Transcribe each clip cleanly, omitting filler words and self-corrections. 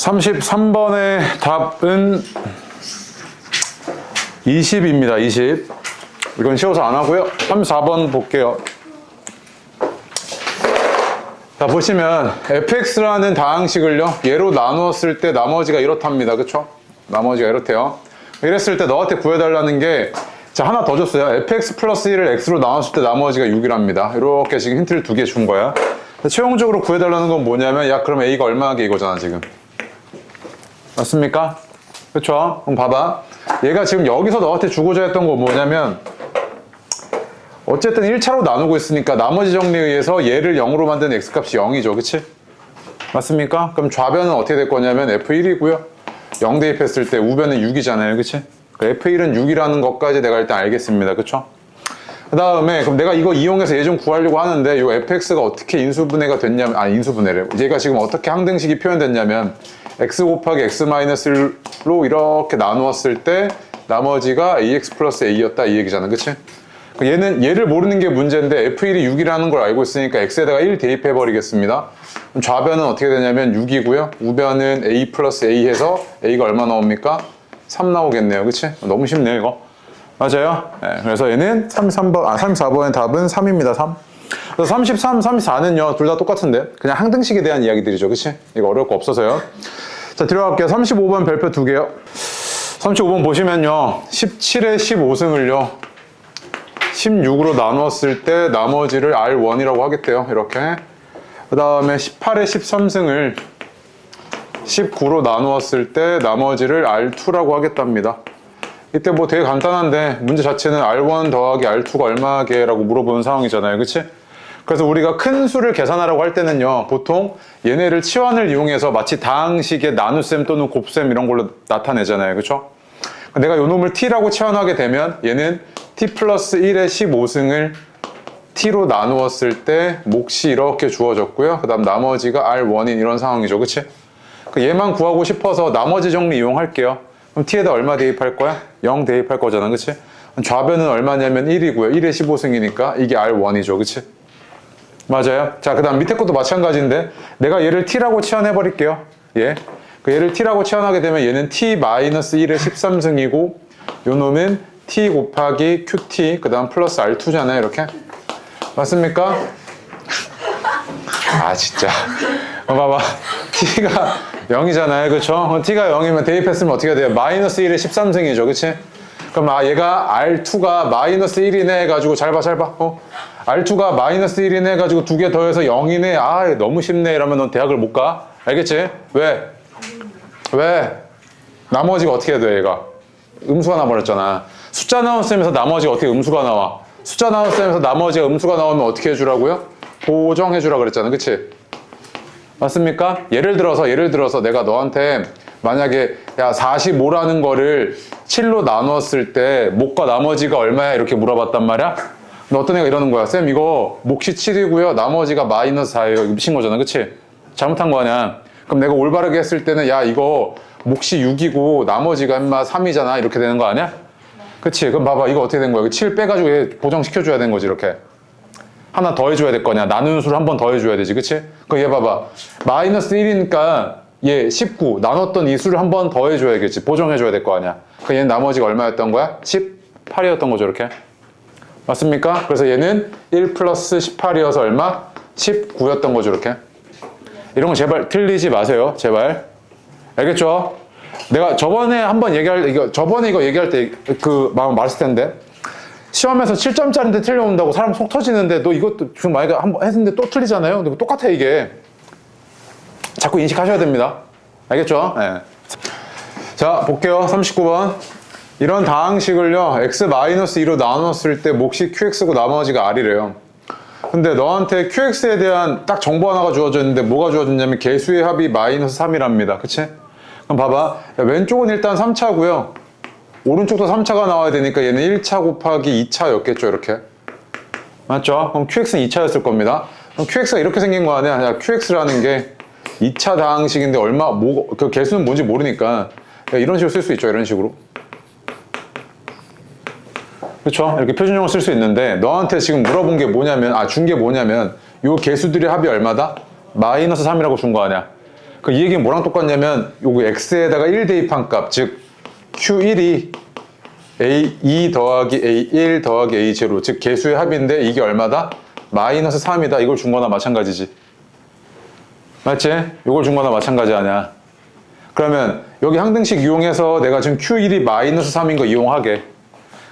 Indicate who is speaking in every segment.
Speaker 1: 33번의 답은 20입니다. 20. 이건 쉬워서 안 하고요. 34번 볼게요. 자, 보시면 fx라는 다항식을요, 얘로 나누었을 때 나머지가 이렇답니다. 그쵸? 나머지가 이렇대요. 이랬을 때 너한테 구해달라는 게, 자, 하나 더 줬어요. fx 플러스 1을 x로 나눴을 때 나머지가 6이랍니다. 이렇게 지금 힌트를 2개 준 거야. 최종적으로 구해달라는 건 뭐냐면, 야, 그럼 a가 얼마게 이거잖아, 지금. 맞습니까? 그쵸? 그럼 봐봐. 얘가 지금 여기서 너한테 주고자 했던 건 뭐냐면, 어쨌든 1차로 나누고 있으니까 나머지 정리에 의해서 얘를 0으로 만든 x값이 0이죠. 그치? 맞습니까? 그럼 좌변은 어떻게 될 거냐면 f1이고요. 0 대입했을 때 우변은 6이잖아요. 그치? f1은 6이라는 것까지 내가 일단 알겠습니다. 그쵸? 그 다음에 그럼 내가 이거 이용해서 얘 좀 구하려고 하는데 이 fx가 어떻게 인수분해가 됐냐면, 인수분해래. 얘가 지금 어떻게 항등식이 표현됐냐면 x 곱하기 x 마이너스 1로 이렇게 나누었을 때 나머지가 ax 플러스 a였다 이 얘기잖아. 그치? 얘를 모르는 게 문제인데 f1이 6이라는 걸 알고 있으니까 x에다가 1 대입해 버리겠습니다. 그럼 좌변은 어떻게 되냐면 6이고요. 우변은 a 플러스 a 해서 a가 얼마 나옵니까? 3 나오겠네요. 그치? 너무 쉽네요 이거. 맞아요? 네, 그래서 얘는 34번의 답은 3입니다. 3. 그래서 33, 34는요 둘 다 똑같은데 그냥 항등식에 대한 이야기들이죠. 그치? 이거 어려울 거 없어서요. 자, 들어갈게요. 35번 별표 2개요. 35번 보시면요 17에 15승을요 16으로 나누었을 때 나머지를 R1이라고 하겠대요. 이렇게. 그 다음에 18에 13승을 19로 나누었을 때 나머지를 R2라고 하겠답니다. 이때 뭐 되게 간단한데 문제 자체는 R1 더하기 R2가 얼마게라고 물어보는 상황이잖아요. 그치? 그래서 우리가 큰 수를 계산하라고 할 때는요 보통 얘네를 치환을 이용해서 마치 다항식의 나눗셈 또는 곱셈 이런 걸로 나타내잖아요. 그쵸? 내가 요 놈을 t라고 치환하게 되면 얘는 t 플러스 1의 15승을 t로 나누었을 때 몫이 이렇게 주어졌고요. 그 다음 나머지가 R1인 이런 상황이죠. 그치? 얘만 구하고 싶어서 나머지 정리 이용할게요. 그럼 t에다 얼마 대입할 거야? 0 대입할 거잖아. 그치? 좌변은 얼마냐면 1이고요. 1의 15승이니까 이게 R1이죠. 그치? 맞아요. 자, 그 다음 밑에 것도 마찬가지인데 내가 얘를 t라고 치환해 버릴게요. 예. 얘를 t라고 치환하게 되면 얘는 t-1의 13승이고 요 놈은 t 곱하기 qt 그 다음 플러스 r2잖아요. 이렇게. 맞습니까? 아 진짜. 봐봐. t가 0이잖아요. 그쵸? t가 0이면 대입했으면 어떻게 돼요? 마이너스 1의 13승이죠. 그치? 그럼 얘가 r2가 마이너스 1이네 해가지고 잘 봐. r2가 마이너스 1이네 해가지고 2개 더해서 0이네. 아 너무 쉽네. 이러면 넌 대학을 못 가. 알겠지? 왜? 나머지가 어떻게 돼 얘가? 음수가 나버렸잖아. 숫자 나온 셈에서 나머지가 어떻게 음수가 나와? 숫자 나온 셈에서 나머지가 음수가 나오면 어떻게 해주라고요? 보정해주라 그랬잖아. 그치? 맞습니까? 예를 들어서 내가 너한테 만약에 야 45라는 거를 7로 나누었을 때 몫과 나머지가 얼마야? 이렇게 물어봤단 말이야? 근데 어떤 애가 이러는 거야. 쌤 이거 몫이 7이고요. 나머지가 마이너스 4예요. 이거 미친 거잖아. 그치? 잘못한 거 아니야? 그럼 내가 올바르게 했을 때는 야 이거 몫이 6이고 나머지가 인마 3이잖아. 이렇게 되는 거 아니야? 그치? 그럼 봐봐. 이거 어떻게 된 거야? 7 빼가지고 얘 보정시켜줘야 되는 거지. 이렇게. 하나 더 해줘야 될 거냐? 나누는 수를 한 번 더 해줘야 되지. 그치? 그럼 얘 봐봐. 마이너스 1이니까 얘 19. 나눴던 이 수를 한 번 더 해줘야겠지. 보정해줘야 될 거 아니야? 그럼 얘는 나머지가 얼마였던 거야? 18이었던 거죠. 이렇게. 맞습니까? 그래서 얘는 1 플러스 18이어서 얼마? 19였던 거죠. 이렇게. 이런 거 제발 틀리지 마세요. 제발. 알겠죠? 내가 저번에 이거 얘기할 때 그 마음 말했을 텐데 시험에서 7점짜리인데 틀려온다고 사람 속 터지는데 너 이것도 지금 만약에 한번 했는데 또 틀리잖아요. 근데 똑같아 이게. 자꾸 인식하셔야 됩니다. 알겠죠? 네. 자 볼게요. 39번. 이런 다항식을요 x-2로 나눴을 때 몫이 qx고 나머지가 r이래요. 근데 너한테 qx에 대한 딱 정보 하나가 주어져 있는데 뭐가 주어졌냐면 개수의 합이 마이너스 3이랍니다. 그치? 그럼 봐봐. 왼쪽은 일단 3차고요. 오른쪽도 3차가 나와야 되니까 얘는 1차 곱하기 2차였겠죠. 이렇게. 맞죠? 그럼 qx는 2차였을 겁니다. 그럼 qx가 이렇게 생긴 거 아니야? 야, qx라는 게 2차 다항식인데 그 개수는 뭔지 모르니까 이런 식으로 쓸 수 있죠. 이런 식으로. 그렇죠? 이렇게 표준형을 쓸 수 있는데 너한테 지금 물어본 게 뭐냐면 준 게 뭐냐면 요 개수들의 합이 얼마다? 마이너스 3이라고 준 거 아니야? 이 얘기는 뭐랑 똑같냐면 요거 x에다가 1 대입한 값, 즉 q1이 a2 더하기 a1 더하기 a0, 즉 개수의 합인데 이게 얼마다? 마이너스 3이다. 이걸 준 거나 마찬가지지. 맞지? 이걸 준 거나 마찬가지 아니야. 그러면 여기 항등식 이용해서 내가 지금 q1이 마이너스 3인 거 이용하게.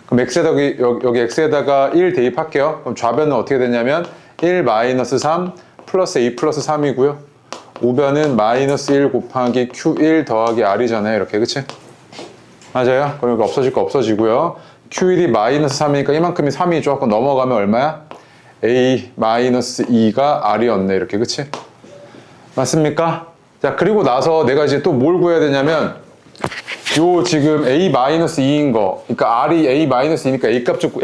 Speaker 1: 그럼 x에다가 여기 x에다가 1 대입할게요. 그럼 좌변은 어떻게 되냐면 1 마이너스 3 플러스 a 플러스 3이고요. 우변은 마이너스 1 곱하기 q1 더하기 r이잖아요. 이렇게, 그치? 맞아요? 그럼 여기 없어질 거 없어지고요. q1이 마이너스 3이니까 이만큼이 3이 조금 넘어가면 얼마야? a 마이너스 2가 r이었네. 이렇게, 그치? 맞습니까? 자, 그리고 나서 내가 이제 또 뭘 구해야 되냐면 요 지금 a-2인 거, 그러니까 r이 a-2니까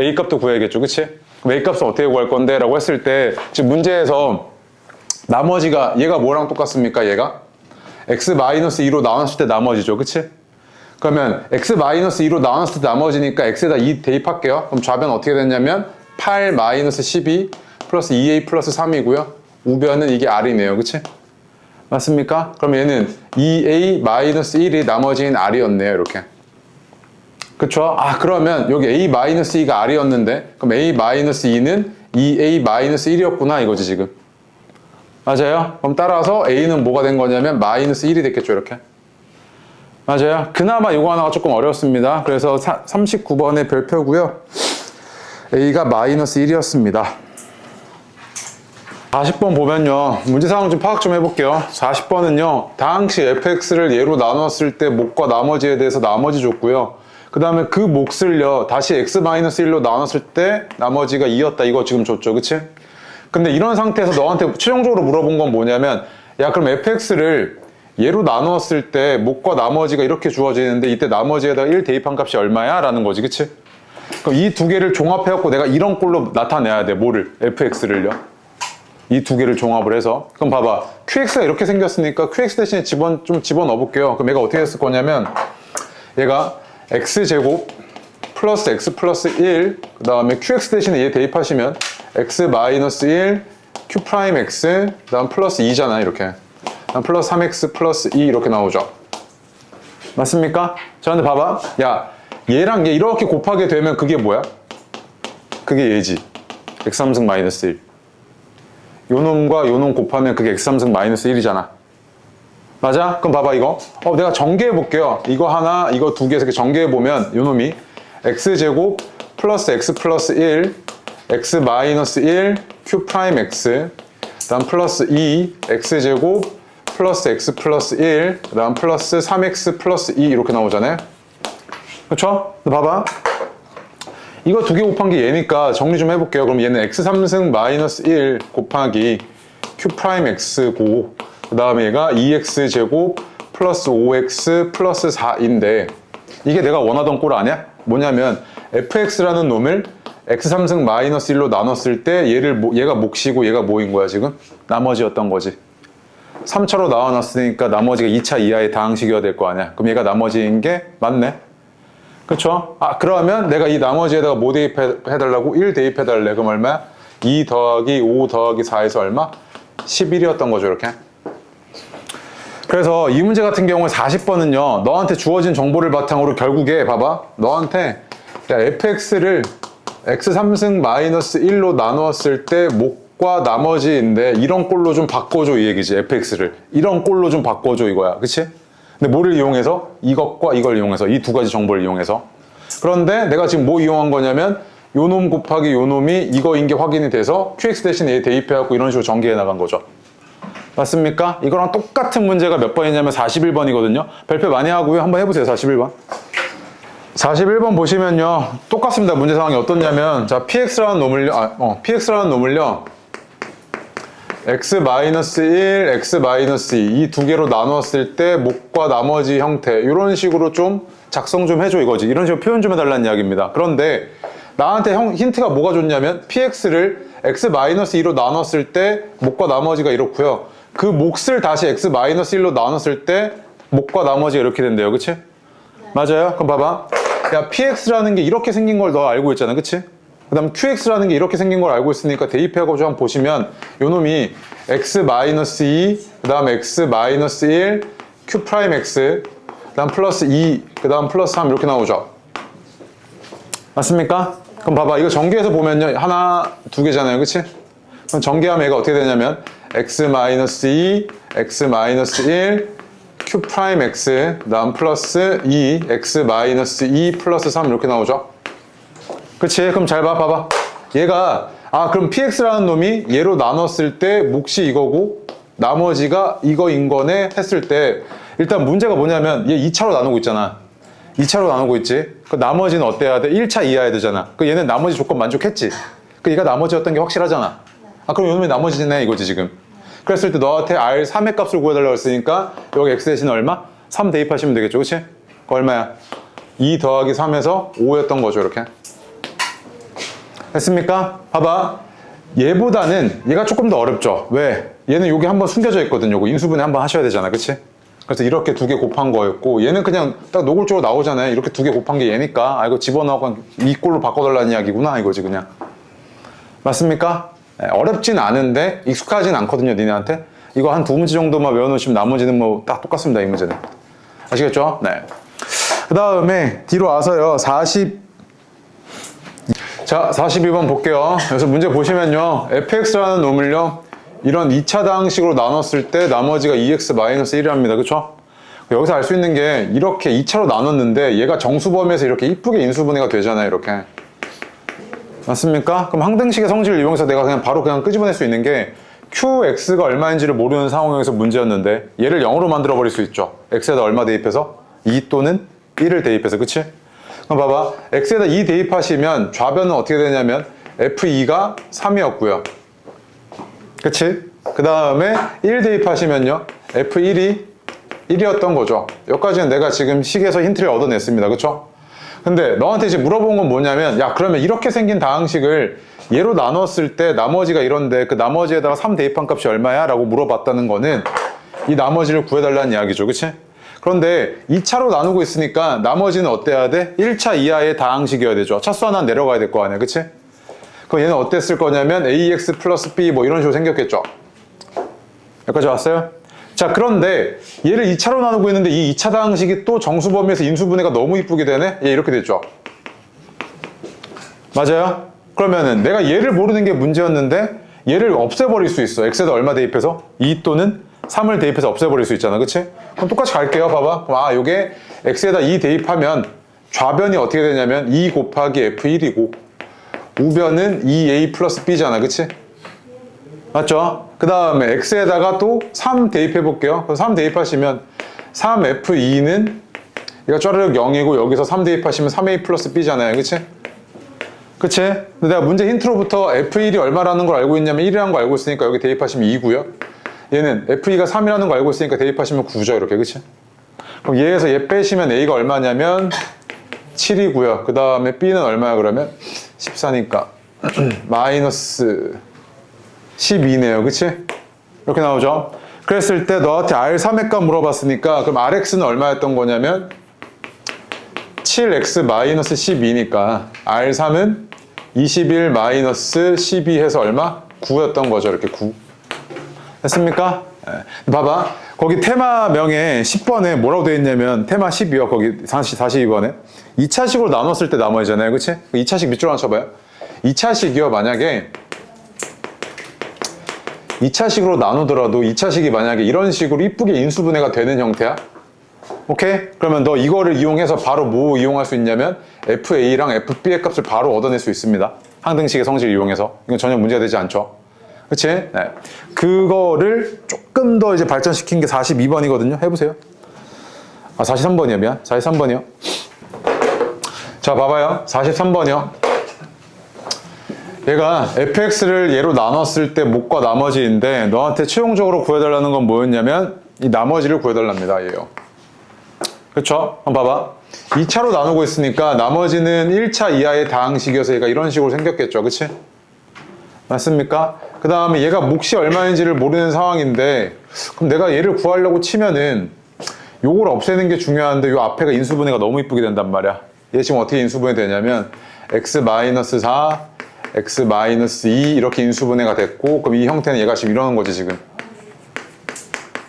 Speaker 1: a 값도 구해야겠죠, 그치? 그럼 a 값은 어떻게 구할 건데? 라고 했을 때 지금 문제에서 나머지가 얘가 뭐랑 똑같습니까? 얘가 x-2로 나눴을 때 나머지죠, 그치? 그러면 x-2로 나눴을 때 나머지니까 x에다 2 대입할게요. 그럼 좌변 어떻게 됐냐면 8-12 플러스 2a 플러스 3이고요. 우변은 이게 r이네요, 그치? 맞습니까? 그럼 얘는 2a-1이 나머지인 r이었네요, 이렇게. 그쵸? 아, 그러면 여기 a-2가 r이었는데, 그럼 a-2는 2a-1이었구나, 이거지, 지금. 맞아요? 그럼 따라서 a는 뭐가 된 거냐면 마이너스 1이 됐겠죠, 이렇게. 맞아요? 그나마 이거 하나가 조금 어렵습니다. 그래서 39번의 별표고요. a가 마이너스 1이었습니다. 40번 보면요, 문제 상황 좀 파악 좀 해볼게요. 40번은요, 당시 fx를 예로 나눴을 때 몫과 나머지에 대해서 나머지 줬고요. 그 다음에 그 몫을요, 다시 x-1로 나눴을 때 나머지가 2였다. 이거 지금 줬죠, 그치? 근데 이런 상태에서 너한테 최종적으로 물어본 건 뭐냐면, 야, 그럼 fx를 예로 나누었을 때 몫과 나머지가 이렇게 주어지는데 이때 나머지에다가 1 대입한 값이 얼마야? 라는 거지, 그치? 그럼 이 두 개를 종합해갖고 내가 이런 꼴로 나타내야 돼. 뭐를? fx를요. 이 두 개를 종합을 해서. 그럼 봐봐. qx가 이렇게 생겼으니까 qx 대신에 좀 집어넣어 볼게요. 그럼 얘가 어떻게 했을 거냐면 얘가 x제곱 플러스 x 플러스 1, 그 다음에 qx 대신에 얘 대입하시면 x 마이너스 1, q 프라임 x, 그 다음 플러스 2잖아, 이렇게. 그다음 플러스 3x 플러스 2 이렇게 나오죠. 맞습니까? 자, 근데 봐봐. 야, 얘랑 얘 이렇게 곱하게 되면 그게 뭐야? 그게 얘지. x3승 마이너스 1. 요 놈과 요 놈 곱하면 그게 x3승 마이너스 1이잖아. 맞아? 그럼 봐봐, 이거. 내가 전개해 볼게요. 이거 하나, 이거 두 개에서 이렇게 전개해 보면 요 놈이 x제곱 플러스 x 플러스 1, x 마이너스 1, q 프라임 x, 그 다음 플러스 2, x제곱 플러스 x 플러스 1, 그 다음 플러스 3x 플러스 2 이렇게 나오잖아요. 그쵸? 봐봐. 이거 두 개 곱한 게 얘니까 정리 좀 해볼게요. 그럼 얘는 x3승 마이너스 1 곱하기 q 프라임 x고, 그 다음에 얘가 2x 제곱 플러스 5x 플러스 4인데 이게 내가 원하던 꼴 아니야? 뭐냐면 fx라는 놈을 x3승 마이너스 1로 나눴을 때 얘가 몫이고 얘가 뭐인 거야, 지금? 나머지였던 거지. 3차로 나와놨으니까 나머지가 2차 이하의 다항식이어야 될 거 아니야. 그럼 얘가 나머지인 게 맞네. 그쵸? 아, 그러면 내가 이 나머지에다가 뭐 대입해달라고? 1 대입해달래. 그럼 얼마야? 2 더하기 5 더하기 4에서 얼마? 11이었던 거죠, 이렇게. 그래서 이 문제 같은 경우에 40번은요, 너한테 주어진 정보를 바탕으로 결국에, 봐봐. 너한테, 야, fx를 x3승 마이너스 1로 나누었을 때 몫과 나머지인데 이런 꼴로 좀 바꿔줘, 이 얘기지. fx를. 이런 꼴로 좀 바꿔줘, 이거야. 그치? 근데 뭐를 이용해서? 이것과 이걸 이용해서. 이 두 가지 정보를 이용해서. 그런데 내가 지금 뭐 이용한 거냐면 요 놈 곱하기 요 놈이 이거인 게 확인이 돼서 qx 대신에 얘 대입해갖고 이런 식으로 전개해 나간 거죠. 맞습니까? 이거랑 똑같은 문제가 몇 번이냐면 41번이거든요. 별표 많이 하고요. 한번 해보세요. 41번. 41번 보시면요. 똑같습니다. 문제 상황이 어떻냐면, 자, px라는 놈을요. x-1, x-2 이 두 개로 나누었을 때 몫과 나머지 형태 이런 식으로 좀 작성 좀 해줘, 이거지. 이런 식으로 표현 좀 해달라는 이야기입니다. 그런데 나한테 힌트가 뭐가 좋냐면 px를 x-2로 나눴을 때 몫과 나머지가 이렇고요. 그 몫을 다시 x-1로 나눴을 때 몫과 나머지가 이렇게 된대요. 그치? 네. 맞아요? 그럼 봐봐. 야, px라는 게 이렇게 생긴 걸 너 알고 있잖아. 그치? 그 다음 qx라는 게 이렇게 생긴 걸 알고 있으니까 대입해가지고 한번 보시면 요 놈이 x-2, 그 다음 x-1, q 프라임 x, 그 다음 플러스 2, 그 다음 플러스 3 이렇게 나오죠. 맞습니까? 그럼 봐봐. 이거 전개해서 보면요. 하나, 두 개잖아요. 그치? 그럼 전개하면 얘가 어떻게 되냐면 x-2, x-1, q 프라임 x, 그 다음 플러스 2, x-2 플러스 3 이렇게 나오죠. 그치? 그럼 잘 봐. 봐봐. 얘가 그럼 px라는 놈이 얘로 나눴을 때 몫이 이거고 나머지가 이거인 거네 했을 때 일단 문제가 뭐냐면 얘 2차로 나누고 있잖아. 2차로 나누고 있지. 그 나머지는 어때야 돼? 1차 이하야 되잖아. 그 얘는 나머지 조건 만족했지. 그 얘가 나머지였던 게 확실하잖아. 그럼 요놈이 나머지네 이거지 지금. 그랬을 때 너한테 R3의 값을 구해달라고 했으니까 여기 x 대신 얼마? 3 대입하시면 되겠죠. 그치? 그 얼마야? 2 더하기 3에서 5였던 거죠. 이렇게. 됐습니까? 봐봐. 얘보다는 얘가 조금 더 어렵죠. 왜? 얘는 여기 한번 숨겨져 있거든. 요거 인수분해 한번 하셔야 되잖아. 그치? 그래서 이렇게 두 개 곱한 거였고 얘는 그냥 딱 노골적으로 나오잖아요. 이렇게 두 개 곱한 게 얘니까 이거 집어넣고 이 꼴로 바꿔달라는 이야기구나 이거지 그냥. 맞습니까? 네, 어렵진 않은데 익숙하진 않거든요. 니네한테. 이거 한 두 문제 정도만 외워놓으시면 나머지는 뭐 딱 똑같습니다. 이 문제는. 아시겠죠? 네. 그 다음에 뒤로 와서요. 42번 볼게요. 그래서 문제 보시면요. fx라는 놈을요. 이런 2차 다항식으로 나눴을 때 나머지가 2x-1이랍니다. 그쵸? 여기서 알 수 있는 게 이렇게 2차로 나눴는데 얘가 정수범위에서 이렇게 이쁘게 인수분해가 되잖아요. 이렇게. 맞습니까? 그럼 항등식의 성질을 이용해서 내가 그냥 바로 끄집어낼 수 있는 게 qx가 얼마인지를 모르는 상황에서 문제였는데 얘를 0으로 만들어 버릴 수 있죠. x에다 얼마 대입해서? 2 또는 1을 대입해서. 그치? 그럼 봐봐. x에다 2 대입하시면 좌변은 어떻게 되냐면 f2가 3이었고요. 그치? 그 다음에 1 대입하시면요. f1이 1이었던 거죠. 여기까지는 내가 지금 식에서 힌트를 얻어냈습니다. 그쵸? 근데 너한테 이제 물어본 건 뭐냐면 야 그러면 이렇게 생긴 다항식을 얘로 나눴을 때 나머지가 이런데 그 나머지에다가 3 대입한 값이 얼마야? 라고 물어봤다는 거는 이 나머지를 구해달라는 이야기죠. 그치? 그런데 2차로 나누고 있으니까 나머지는 어때야 돼? 1차 이하의 다항식이어야 되죠. 차수 하나 내려가야 될 거 아니야. 그치? 그럼 얘는 어땠을 거냐면 ax 플러스 b 뭐 이런 식으로 생겼겠죠. 여기까지 왔어요? 자 그런데 얘를 2차로 나누고 있는데 이 2차 다항식이 또 정수범위에서 인수분해가 너무 이쁘게 되네? 얘 이렇게 됐죠. 맞아요? 그러면은 내가 얘를 모르는 게 문제였는데 얘를 없애버릴 수 있어. x에다 얼마 대입해서? 2 또는 3을 대입해서 없애버릴 수 있잖아. 그치? 그럼 똑같이 갈게요. 봐봐. 요게 x에다 2 대입하면 좌변이 어떻게 되냐면 2 곱하기 f1이고 우변은 2a 플러스 b잖아. 그치? 맞죠? 그 다음에 x에다가 또 3 대입해 볼게요. 그럼 3 대입하시면 3f2는 얘가 쪼르륵 0이고 여기서 3 대입하시면 3a 플러스 b잖아요. 그치? 그치? 근데 내가 문제 힌트로부터 f1이 얼마라는 걸 알고 있냐면 1이라는 걸 알고 있으니까 여기 대입하시면 2고요. 얘는 f2가 3이라는 걸 알고 있으니까 대입하시면 9죠. 이렇게. 그치? 그럼 얘에서 얘 빼시면 a가 얼마냐면 7이고요. 그 다음에 b는 얼마야 그러면? 14니까 마이너스 12네요. 그치? 이렇게 나오죠? 그랬을 때 너한테 R3의 값 물어봤으니까 그럼 RX는 얼마였던 거냐면 7x 마이너스 12니까 R3은 21 마이너스 12 해서 얼마? 9였던 거죠. 이렇게 9. 됐습니까? 네. 봐봐. 거기 테마명에 10번에 뭐라고 되어 있냐면 테마 12요. 거기 42번에 2차식으로 나눴을 때 나머지잖아요. 그치? 2차식 밑줄 하나 쳐봐요. 2차식이요. 만약에 2차식으로 나누더라도 2차식이 만약에 이런 식으로 이쁘게 인수분해가 되는 형태야? 오케이? 그러면 너 이거를 이용해서 바로 뭐 이용할 수 있냐면 FA랑 FB의 값을 바로 얻어낼 수 있습니다. 항등식의 성질을 이용해서. 이건 전혀 문제가 되지 않죠. 그치? 네. 그거를 조금 더 이제 발전시킨 게 42번이거든요. 해보세요. 43번이요. 미안. 43번이요. 자, 봐봐요. 43번이요. 얘가 fx를 얘로 나눴을 때 몫과 나머지인데 너한테 최종적으로 구해달라는 건 뭐였냐면 이 나머지를 구해달랍니다. 얘요. 그쵸? 한번 봐봐. 2차로 나누고 있으니까 나머지는 1차 이하의 다항식이어서 얘가 이런 식으로 생겼겠죠. 그치? 맞습니까? 그 다음에 얘가 몫이 얼마인지를 모르는 상황인데 그럼 내가 얘를 구하려고 치면은 요걸 없애는 게 중요한데 요 앞에가 인수분해가 너무 이쁘게 된단 말이야. 얘 지금 어떻게 인수분해 되냐면 x-4 x-2 이렇게 인수분해가 됐고, 그럼 이 형태는 얘가 지금 이러는 거지 지금.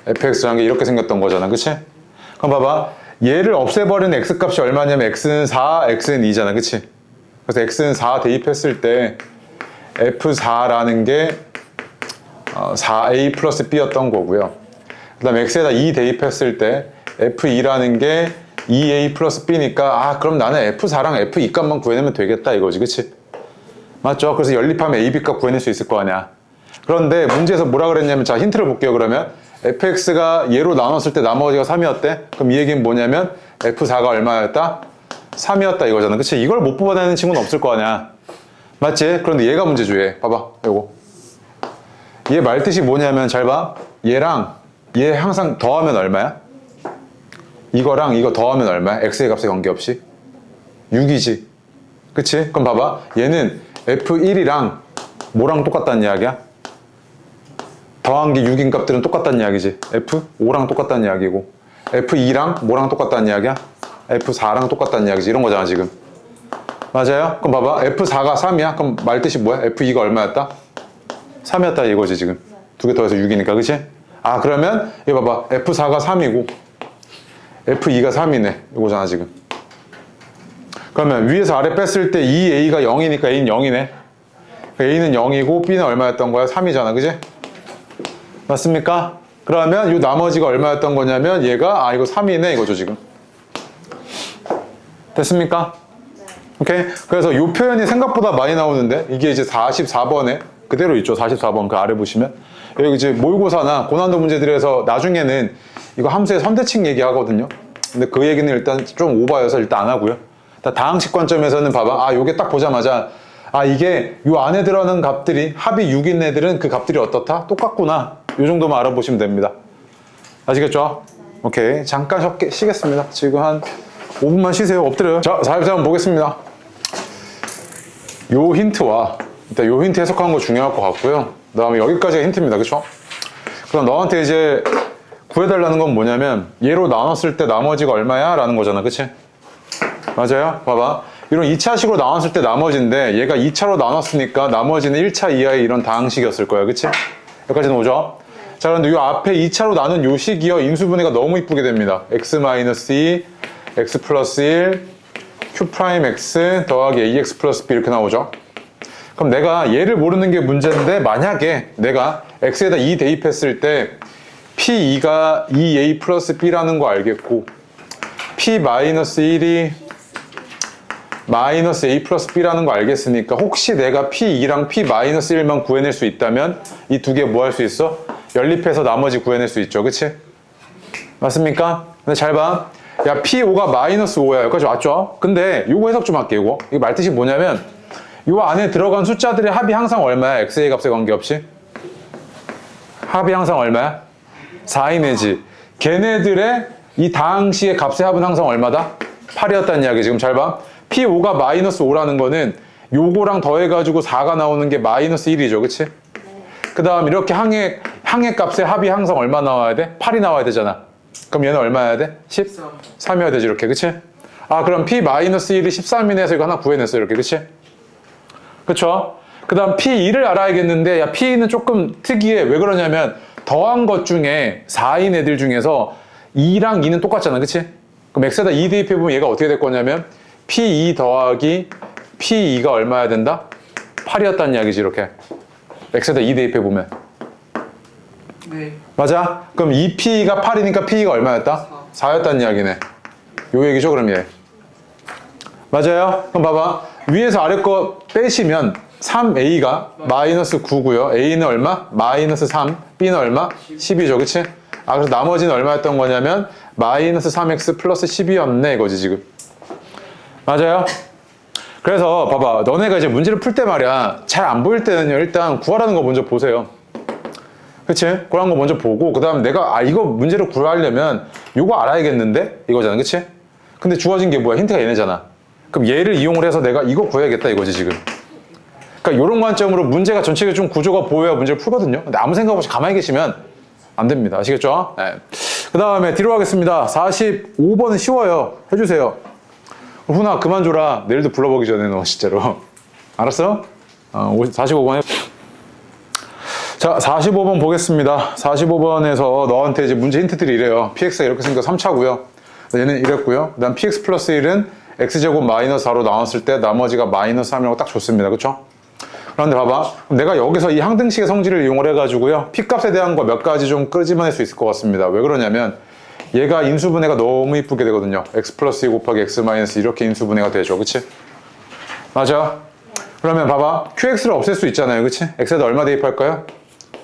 Speaker 1: fx라는 게 이렇게 생겼던 거잖아, 그치? 그럼 봐봐, 얘를 없애버리는 x값이 얼마냐면 x는 4, x는 2잖아, 그치? 그래서 x는 4 대입했을 때 f4라는 게 4a 플러스 b였던 거고요. 그 다음 x에다 2 대입했을 때 f2라는 게 2a 플러스 b니까 그럼 나는 f4랑 f2 값만 구해내면 되겠다 이거지, 그치? 맞죠? 그래서 연립하면 a, b 값 구해낼 수 있을 거 아니야. 그런데 문제에서 뭐라 그랬냐면, 자, 힌트를 볼게요. 그러면 fx가 얘로 나눴을 때 나머지가 3이었대? 그럼 이 얘기는 뭐냐면 f4가 얼마였다? 3이었다 이거잖아, 그치? 이걸 못 뽑아내는 친구는 없을 거 아니야. 맞지? 그런데 얘가 문제죠, 얘. 봐봐, 요거. 얘 말뜻이 뭐냐면, 잘 봐. 얘랑 얘 항상 더하면 얼마야? 이거랑 이거 더하면 얼마야? x의 값에 관계없이 6이지, 그치? 그럼 봐봐, 얘는 f1이랑 뭐랑 똑같다는 이야기야? 더한 게 6인 값들은 똑같다는 이야기지. f5랑 똑같다는 이야기고, f2랑 뭐랑 똑같다는 이야기야? f4랑 똑같다는 이야기지. 이런 거잖아 지금. 맞아요? 그럼 봐봐, f4가 3이야? 그럼 말뜻이 뭐야? f2가 얼마였다? 3이었다 이거지 지금. 두 개 더해서 6이니까, 그치? 그러면 얘 봐봐, f4가 3이고 f2가 3이네 이거잖아 지금. 그러면 위에서 아래 뺐을 때 2a가 0이니까 a는 0이네. a는 0이고 b는 얼마였던 거야? 3이잖아, 그지? 맞습니까? 그러면 이 나머지가 얼마였던 거냐면 얘가 이거 3이네 이거죠 지금. 됐습니까? 오케이? 그래서 이 표현이 생각보다 많이 나오는데, 이게 이제 44번에 그대로 있죠. 44번 그 아래 보시면 여기 이제 모의고사나 고난도 문제들에서 나중에는 이거 함수의 선대칭 얘기하거든요. 근데 그 얘기는 일단 좀 오버여서 일단 안 하고요. 다항식 관점에서는 봐봐, 요게 딱 보자마자 이게 요 안에 들어가는 값들이 합이 6인 애들은 그 값들이 어떻다? 똑같구나. 요 정도만 알아보시면 됩니다. 아시겠죠? 오케이, 잠깐 쉬겠습니다. 지금 한 5분만 쉬세요. 엎드려요. 자, 44번 보겠습니다. 요 힌트와 일단 요 힌트 해석하는 거 중요할 것 같고요. 그 다음에 여기까지가 힌트입니다. 그쵸? 그럼 너한테 이제 구해달라는 건 뭐냐면, 얘로 나눴을 때 나머지가 얼마야? 라는 거잖아, 그치? 맞아요? 봐봐, 이런 2차식으로 나눴을 때 나머지인데 얘가 2차로 나눴으니까 나머지는 1차 이하의 이런 다항식이었을 거야, 그치? 여기까지는 오죠? 자, 그런데 이 앞에 2차로 나눈 요 식이요, 인수분해가 너무 이쁘게 됩니다. x-2, x 플러스 1, q'x 더하기 ax 플러스 b 이렇게 나오죠? 그럼 내가 얘를 모르는 게 문제인데, 만약에 내가 x에다 2 대입했을 때 p2가 2a 플러스 b라는 거 알겠고, p-1이 마이너스 a 플러스 b라는 거 알겠으니까, 혹시 내가 p2랑 p-1만 구해낼 수 있다면 이 두 개 뭐 할 수 있어? 연립해서 나머지 구해낼 수 있죠, 그치? 맞습니까? 근데 잘 봐, 야, p5가 마이너스 5야. 여기까지 왔죠? 근데 요거 해석 좀 할게. 이거 말뜻이 뭐냐면, 요 안에 들어간 숫자들의 합이 항상 얼마야? x의 값에 관계없이 합이 항상 얼마야? 4이내지. 걔네들의 이 다항식의 값의 합은 항상 얼마다? 8이었다는 이야기. 지금 잘 봐, p5가 마이너스 5라는 거는 요거랑 더해가지고 4가 나오는 게 마이너스 1이죠, 그치? 그 다음 이렇게 항의 값의 합이 항상 얼마 나와야 돼? 8이 나와야 되잖아. 그럼 얘는 얼마여야 돼? 13이어야 되지, 이렇게, 그치? 그럼 p-1이 13이네 해서 이거 하나 구해냈어, 이렇게, 그치? 그쵸? 그 다음 p2를 알아야겠는데, 야, p2는 조금 특이해. 왜 그러냐면 더한 것 중에 4인 애들 중에서 2랑 2는 똑같잖아, 그치? 그럼 x에다 2 대입해보면 얘가 어떻게 될 거냐면 p2 더하기 p2가 얼마여야 된다? 8이었다는 이야기지, 이렇게. x에다 2 대입해보면.
Speaker 2: 네.
Speaker 1: 맞아? 그럼 2p가 8이니까 p가 얼마였다? 4였다는 이야기네. 요 얘기죠, 그럼 얘. 맞아요? 그럼 봐봐, 위에서 아래 거 빼시면 3a가 마이너스 9고요. a는 얼마? 마이너스 3. b는 얼마? 10이죠, 그치? 그래서 나머지는 얼마였던 거냐면 마이너스 3x 플러스 10이었네 이거지 지금. 맞아요? 그래서 봐봐, 너네가 이제 문제를 풀 때 말이야, 잘 안 보일 때는요, 일단 구하라는 거 먼저 보세요. 그치? 구하는 거 먼저 보고, 그 다음 내가 이거 문제를 구하려면 요거 알아야겠는데? 이거잖아, 그치? 근데 주어진 게 뭐야? 힌트가 얘네잖아. 그럼 얘를 이용을 해서 내가 이거 구해야겠다 이거지 지금. 그러니까 이런 관점으로 문제가 전체적으로 좀 구조가 보여야 문제를 풀거든요. 근데 아무 생각 없이 가만히 계시면 안 됩니다. 아시겠죠? 네. 그 다음에 뒤로 가겠습니다. 45번은 쉬워요. 해주세요. 훈아 그만 줘라. 내일도 불러보기 전에 너 진짜로. 알았어? 45번 자, 45번 보겠습니다. 45번에서 너한테 이제 문제 힌트들이 이래요. px가 이렇게 생겨서 3차고요. 얘는 이랬고요. 그 다음 px 플러스 1은 x제곱 마이너스 4로 나왔을 때 나머지가 마이너스 3이라고 딱 줬습니다. 그쵸? 그런데 봐봐. 내가 여기서 이 항등식의 성질을 이용을 해가지고요. p값에 대한 거 몇 가지 좀 끄집어낼 수 있을 것 같습니다. 왜 그러냐면 얘가 인수분해가 너무 이쁘게 되거든요. x 플러스 2 곱하기 x 마이너스 이렇게 인수분해가 되죠. 그치? 맞아? 그러면 봐봐. qx를 없앨 수 있잖아요. 그치? x에다 얼마 대입할까요?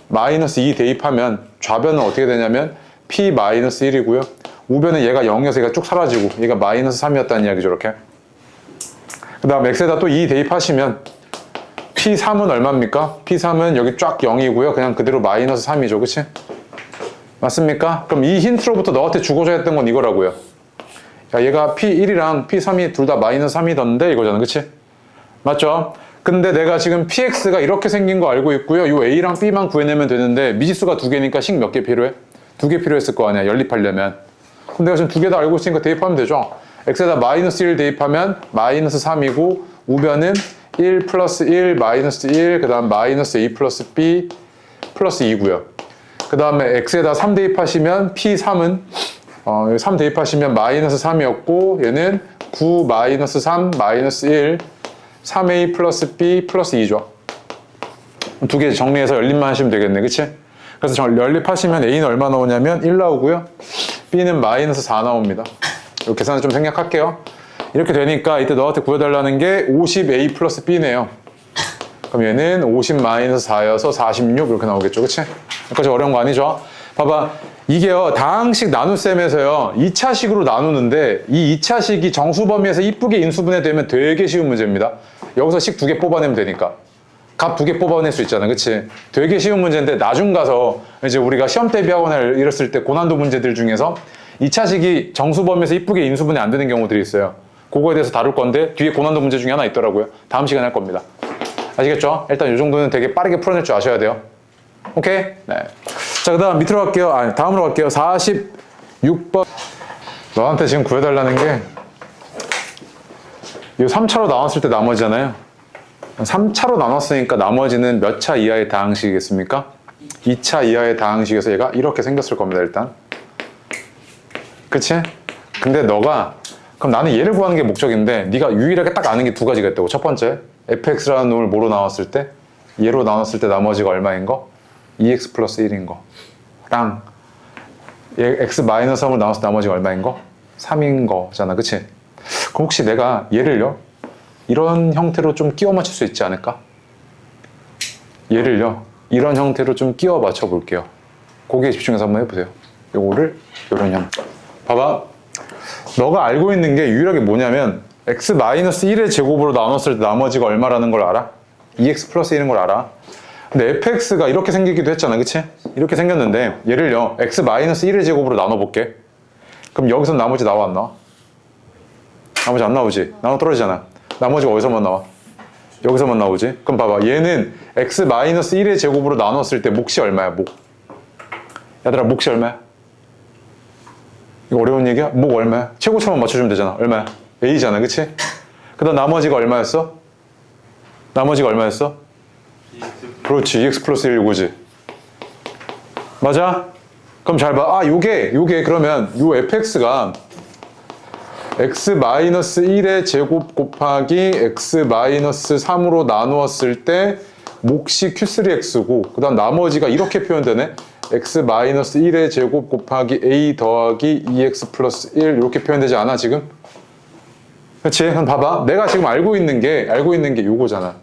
Speaker 1: 마이너스 2 대입하면 좌변은 어떻게 되냐면 p 마이너스 1이고요. 우변은 얘가 0이어서 얘가 쭉 사라지고 얘가 마이너스 3이었다는 이야기죠. 이렇게. 그 다음 x에다 또 2 대입하시면 p3은 얼마입니까? p3은 여기 쫙 0이고요. 그냥 그대로 마이너스 3이죠. 그치? 맞습니까? 그럼 이 힌트로부터 너한테 주고자 했던 건 이거라고요. 야, 얘가 p1이랑 p3이 둘 다 마이너스 3이던데 이거잖아. 그치? 맞죠? 근데 내가 지금 px가 이렇게 생긴 거 알고 있고요. 요 a랑 b만 구해내면 되는데 미지수가 두 개니까 식 몇 개 필요해? 두 개 필요했을 거 아니야. 연립하려면. 그럼 내가 지금 두 개 다 알고 있으니까 대입하면 되죠. x에다 마이너스 1 대입하면 마이너스 3이고 우변은 1 플러스 1 마이너스 1 그 다음 마이너스 a 플러스 b 플러스 2고요. 그 다음에 x에다 3 대입하시면 p3은 3 대입하시면 마이너스 3이었고 얘는 9 마이너스 3 마이너스 1 3a 플러스 b 플러스 2죠. 두 개 정리해서 연립만 하시면 되겠네. 그치? 그래서 연립하시면 a는 얼마 나오냐면 1 나오고요. b는 마이너스 4 나옵니다. 이 계산을 좀 생략할게요. 이렇게 되니까 이때 너한테 구해달라는 게 50a 플러스 b네요. 그럼 얘는 50 마이너스 4여서 46 이렇게 나오겠죠. 그치? 여기까지 어려운 거 아니죠? 봐봐. 이게요, 다항식 나눗셈에서요, 2차식으로 나누는데, 이 2차식이 정수 범위에서 이쁘게 인수분해 되면 되게 쉬운 문제입니다. 여기서 식 두 개 뽑아내면 되니까. 값 두 개 뽑아낼 수 있잖아. 그치? 되게 쉬운 문제인데, 나중 가서 이제 우리가 시험 대비하거나 이랬을 때 고난도 문제들 중에서 2차식이 정수 범위에서 이쁘게 인수분해 안 되는 경우들이 있어요. 그거에 대해서 다룰 건데, 뒤에 고난도 문제 중에 하나 있더라고요. 다음 시간에 할 겁니다. 아시겠죠? 일단 이 정도는 되게 빠르게 풀어낼 줄 아셔야 돼요. 오케이? 네. 자, 그 다음 밑으로 갈게요. 다음으로 갈게요. 46번. 너한테 지금 구해달라는 게, 이 3차로 나눴을 때 나머지잖아요. 3차로 나눴으니까 나머지는 몇 차 이하의 다항식이겠습니까? 2차 이하의 다항식에서 얘가 이렇게 생겼을 겁니다, 일단. 그치? 근데 너가, 그럼 나는 얘를 구하는 게 목적인데, 네가 유일하게 딱 아는 게 두 가지가 있다고. 첫 번째, fx라는 놈을 뭐로 나눴을 때? 얘로 나눴을 때 나머지가 얼마인 거? 2x 플러스 1인 거랑 x 마이너스 3을 나눠서 나머지가 얼마인 거? 3인 거잖아. 그치? 그럼 혹시 내가 얘를요 이런 형태로 좀 끼워 맞출 수 있지 않을까? 얘를요 이런 형태로 좀 끼워 맞춰 볼게요. 거기에 집중해서 한번 해보세요. 요거를 이런 형태. 봐봐. 너가 알고 있는 게 유일하게 뭐냐면 x 마이너스 1의 제곱으로 나눴을 때 나머지가 얼마라는 걸 알아? 2x 플러스 1인 걸 알아? 근데 fx가 이렇게 생기기도 했잖아. 그치? 이렇게 생겼는데 얘를요 x 마이너스 1의 제곱으로 나눠볼게. 그럼 여기서 나머지 나와 안 나와? 나머지 안 나오지? 나눠 떨어지잖아. 나머지가 어디서만 나와? 여기서만 나오지? 그럼 봐봐. 얘는 x 마이너스 1의 제곱으로 나눴을 때 몫이 얼마야? 몫. 얘들아 몫이 얼마야? 이거 어려운 얘기야? 몫 얼마야? 최고차만 맞춰주면 되잖아. 얼마야? a잖아. 그치? 그 다음 나머지가 얼마였어? 나머지가 얼마였어? 그렇지. 2x 플러스 1 이거지. 맞아? 그럼 잘 봐. 아, 요게 그러면 요 fx가 x 마이너스 1의 제곱 곱하기 x 마이너스 3으로 나누었을 때 몫이 q3x고 그 다음 나머지가 이렇게 표현되네. x 마이너스 1의 제곱 곱하기 a 더하기 2x 플러스 1 이렇게 표현되지 않아 지금? 그치? 그럼 봐봐. 내가 지금 알고 있는 게 요거잖아.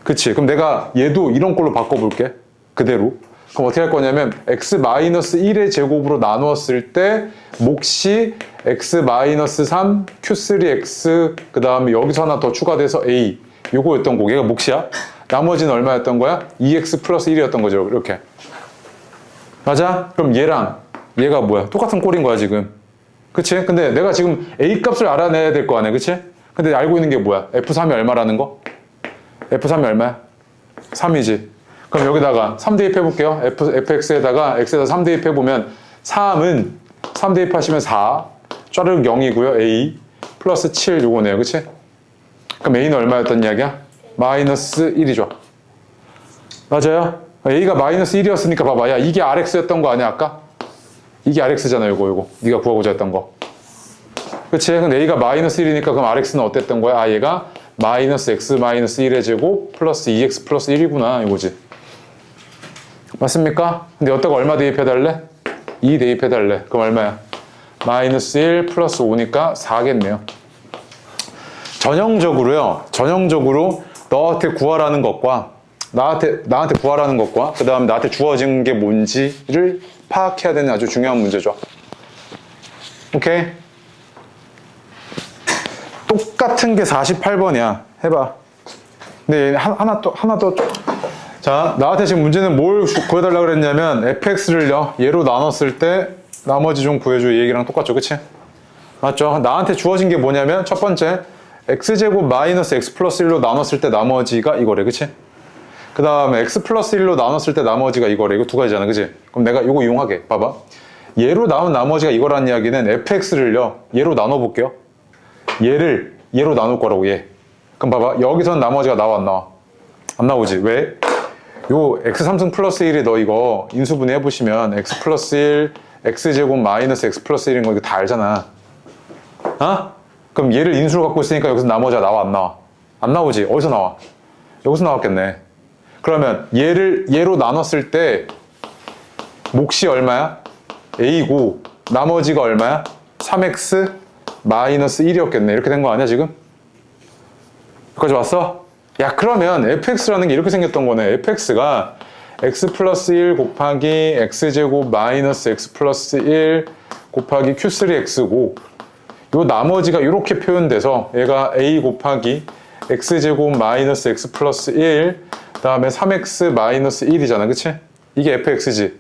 Speaker 1: 그치? 그럼 내가 얘도 이런 걸로 바꿔볼게. 그대로. 그럼 어떻게 할 거냐면 x 마이너스 1의 제곱으로 나누었을 때 몫이 x 마이너스 3 q3x 그 다음에 여기서 하나 더 추가돼서 a 요거였던 거. 얘가 몫이야. 나머지는 얼마였던 거야? 2x 플러스 1이었던 거죠. 이렇게. 맞아? 그럼 얘랑 얘가 뭐야? 똑같은 꼴인 거야 지금. 그치? 근데 내가 지금 a 값을 알아내야 될 거 아니야. 그치? 근데 알고 있는 게 뭐야? f3이 얼마라는 거? f3이 얼마야? 3이지. 그럼 여기다가 3 대입해볼게요. fx에다가 x에다 3 대입해보면 3은 3 대입하시면 4 쫘르륵 0이고요. a 플러스 7 요거네요. 그치? 그럼 a는 얼마였던 이야기야? 마이너스 1이죠. 맞아요? A가 마이너스 1이었으니까 봐봐. 야, 이게 RX였던 거 아니야, 아까? 이게 RX잖아, 요거. 네가 구하고자 했던 거. 그치? 근데 A가 마이너스 1이니까 그럼 RX는 어땠던 거야? 아, 얘가 마이너스 X 마이너스 1의 제곱 플러스 2X 플러스 1이구나, 이거지. 맞습니까? 근데 여기다가 얼마 대입해달래? 2 대입해달래. 그럼 얼마야? 마이너스 1 플러스 5니까 4겠네요. 전형적으로 너한테 구하라는 것과 나한테 구하라는 것과 그 다음에 나한테 주어진 게 뭔지를 파악해야 되는 아주 중요한 문제죠. 오케이? 똑같은 게 48번이야. 해봐. 근데 하나 더. 자, 나한테 지금 문제는 뭘 구해달라고 그랬냐면 fx를요 얘로 나눴을 때 나머지 좀 구해줘. 이 얘기랑 똑같죠, 그치? 맞죠? 나한테 주어진 게 뭐냐면 첫 번째 x제곱 마이너스 x 플러스 1로 나눴을 때 나머지가 이거래, 그치? 그 다음에 x 플러스 1로 나눴을 때 나머지가 이거래. 이거 두 가지잖아, 그치? 그럼 내가 이거 이용하게. 봐봐. 얘로 나온 나머지가 이거란 이야기는 fx를요 얘로 나눠볼게요. 얘로 나눌 거라고, 얘. 그럼 봐봐. 여기서는 나머지가 나와, 안 나와? 안 나오지. 왜? 요 x3승 플러스 1이 너 이거 인수분해 해보시면 x 플러스 1, x제곱 마이너스 x 플러스 1인 거 이거 다 알잖아. 어? 그럼 얘를 인수로 갖고 있으니까 여기서 나머지가 나와, 안 나와? 안 나오지. 어디서 나와? 여기서 나왔겠네. 그러면 얘로 나눴을 때 몫이 얼마야? a고 나머지가 얼마야? 3x 마이너스 1이었겠네. 이렇게 된 거 아니야 지금? 여기까지 왔어? 야, 그러면 fx라는 게 이렇게 생겼던 거네. fx가 x 플러스 1 곱하기 x제곱 마이너스 x 플러스 1 곱하기 q3x고 요 나머지가 이렇게 표현돼서 얘가 a 곱하기 x제곱 마이너스 x 플러스 1 다음에 3x 마이너스 1이잖아, 그치? 이게 fx지.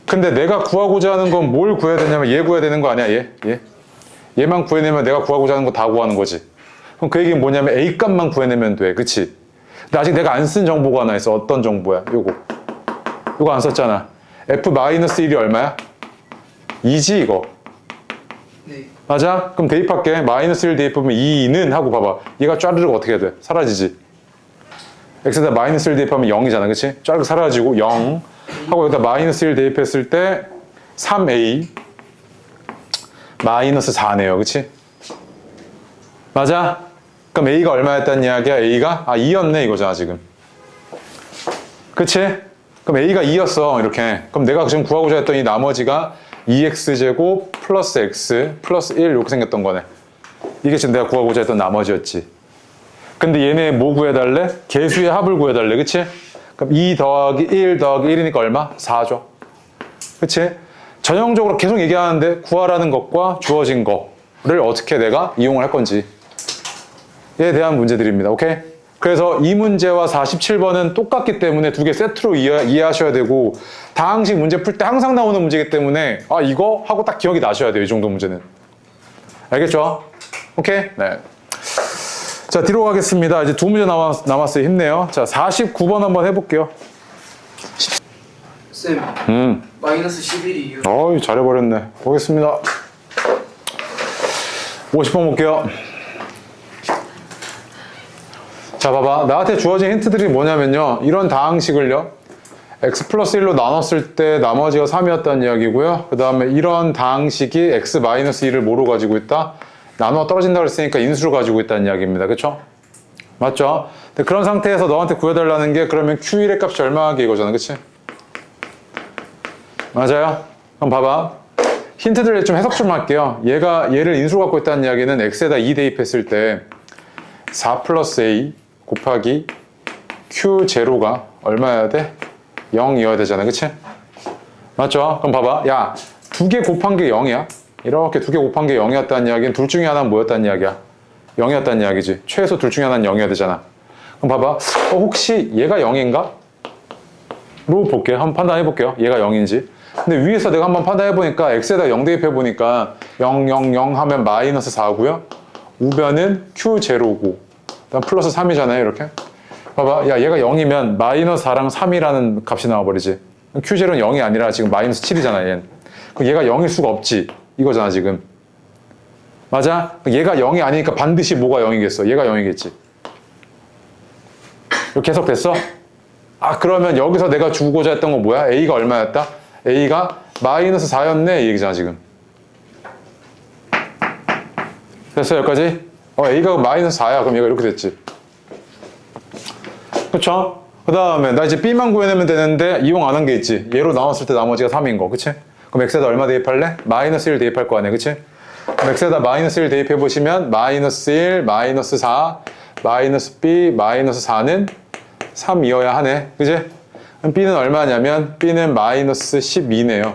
Speaker 1: 근데 내가 구하고자 하는 건 뭘 구해야 되냐면 얘 구해야 되는 거 아니야, 얘만 구해내면 내가 구하고자 하는 거 다 구하는 거지. 그럼 그 얘기는 뭐냐면 A 값만 구해내면 돼, 그치? 근데 아직 내가 안 쓴 정보가 하나 있어. 어떤 정보야? 요거 안 썼잖아. f-1이 얼마야? 2지 이거.
Speaker 2: 네.
Speaker 1: 맞아? 그럼 대입할게. 마이너스 1 대입하면 2는 하고 봐봐. 얘가 쫘르륵 어떻게 돼? 사라지지. x에다 마이너스 1 대입하면 0이잖아, 그치? 쫘르륵 사라지고 0 하고 여기다 마이너스 1 대입했을 때 3a 마이너스 4네요, 그치? 맞아? 그럼 a가 얼마였단 이야기야? a가? 2였네 이거잖아 지금. 그치? 그럼 a가 2였어 이렇게. 그럼 내가 지금 구하고자 했던 이 나머지가 2x제곱 플러스 x 플러스 1 이렇게 생겼던 거네. 이게 지금 내가 구하고자 했던 나머지였지. 근데 얘네 뭐 구해달래? 개수의 합을 구해달래, 그치? 그럼 2 더하기 1 더하기 1이니까 얼마? 4죠. 그치? 전형적으로 계속 얘기하는데 구하라는 것과 주어진 거를 어떻게 내가 이용을 할 건지 에 대한 문제들입니다. 오케이? 그래서 이 문제와 47번은 똑같기 때문에 두 개 세트로 이해하셔야 되고 다항식 문제 풀 때 항상 나오는 문제이기 때문에 이거 하고 딱 기억이 나셔야 돼요. 이 정도 문제는. 알겠죠? 오케이? 네. 자, 뒤로 가겠습니다. 이제 두 문제 남았어요. 힘내요. 자, 49번 한번 해볼게요.
Speaker 2: 쌤, 마이너스 11이요.
Speaker 1: 어이, 잘해버렸네. 보겠습니다. 50번 볼게요. 자, 봐봐. 나한테 주어진 힌트들이 뭐냐면요. 이런 다항식을요. x 플러스 1로 나눴을 때 나머지가 3이었다는 이야기고요. 그 다음에 이런 다항식이 x 마이너스 1을 뭐로 가지고 있다? 나눠 떨어진다고 했으니까 인수로 가지고 있다는 이야기입니다. 그쵸? 맞죠? 근데 그런 상태에서 너한테 구해달라는 게 그러면 q1의 값이 얼마게 이거잖아. 그치? 맞아요? 그럼 봐봐. 힌트들을 좀 해석 좀 할게요. 얘를 인수로 갖고 있다는 이야기는 x에다 2 대입했을 때 4 플러스 a 곱하기 q0가 얼마여야 돼? 0이어야 되잖아, 그치? 맞죠? 그럼 봐봐. 야, 두 개 곱한 게 0이야. 이렇게 두 개 곱한 게 0이었다는 이야기는 둘 중에 하나는 뭐였다는 이야기야? 0이었다는 이야기지. 최소 둘 중에 하나는 0이어야 되잖아. 그럼 봐봐. 혹시 얘가 0인가? 로 볼게요. 한번 판단해 볼게요. 얘가 0인지. 근데 위에서 내가 한번 판단해 보니까 x에다 0 대입해 보니까 0, 0, 0 하면 마이너스 4고요. 우변은 q0고 그다음 플러스 3이잖아요. 이렇게. 봐봐. 야, 얘가 0이면 마이너스 4랑 3이라는 값이 나와버리지. q0는 0이 아니라 지금 마이너스 7이잖아. 얘는. 그럼 얘가 0일 수가 없지. 이거잖아 지금. 맞아? 얘가 0이 아니니까 반드시 뭐가 0이겠어? 얘가 0이겠지. 이렇게 해석됐어? 아, 그러면 여기서 내가 주고자 했던 건 뭐야? A가 얼마였다? A가 마이너스 4였네 이 얘기잖아 지금. 됐어 여기까지? A가 마이너스 4야. 그럼 얘가 이렇게 됐지. 그쵸? 그 다음에 나 이제 B만 구해내면 되는데 이용 안 한 게 있지. 얘로 나눴을 때 나머지가 3인 거. 그치? 그럼 X에다 얼마 대입할래? 마이너스 1 대입할 거 아니야. 그치? 그럼 X에다 마이너스 1 대입해보시면 마이너스 1, 마이너스 4, 마이너스 B, 마이너스 4는 3이어야 하네. 그치? 그럼 B는 얼마냐면 B는 마이너스 12네요.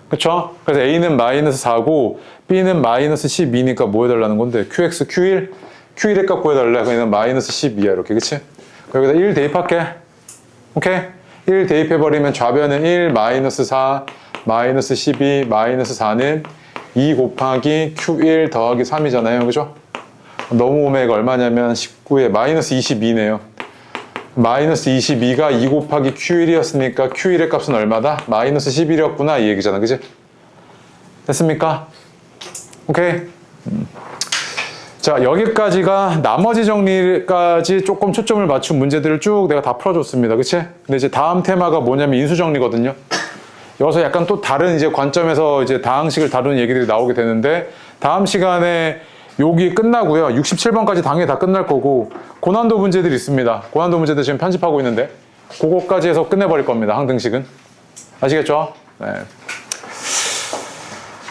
Speaker 1: 그쵸? 그래서 A는 마이너스 4고 B는 마이너스 12니까 뭐 해달라는 건데 QX, Q1? Q1의 값 구해달래. 그냥 마이너스 12야 이렇게. 그치? 여기다 1 대입할게. 오케이? 1 대입해버리면 좌변은 1, 마이너스 4, 마이너스 12, 마이너스 4는 2 곱하기 Q1 더하기 3이잖아요. 그죠? 넘어오면 얼마냐면 19에 마이너스 22네요. 마이너스 22가 2 곱하기 Q1이었으니까 Q1의 값은 얼마다? 마이너스 11이었구나 이 얘기잖아. 그지? 됐습니까? 오케이. 자, 여기까지가 나머지 정리까지 조금 초점을 맞춘 문제들을 쭉 내가 다 풀어줬습니다. 그치? 근데 이제 다음 테마가 뭐냐면 인수정리거든요. 여기서 약간 또 다른 이제 관점에서 이제 다항식을 다루는 얘기들이 나오게 되는데 다음 시간에 여기 끝나고요. 67번까지 당연히 다 끝날 거고 고난도 문제들이 있습니다. 고난도 문제들 지금 편집하고 있는데 그거까지 해서 끝내버릴 겁니다. 항등식은. 아시겠죠? 네.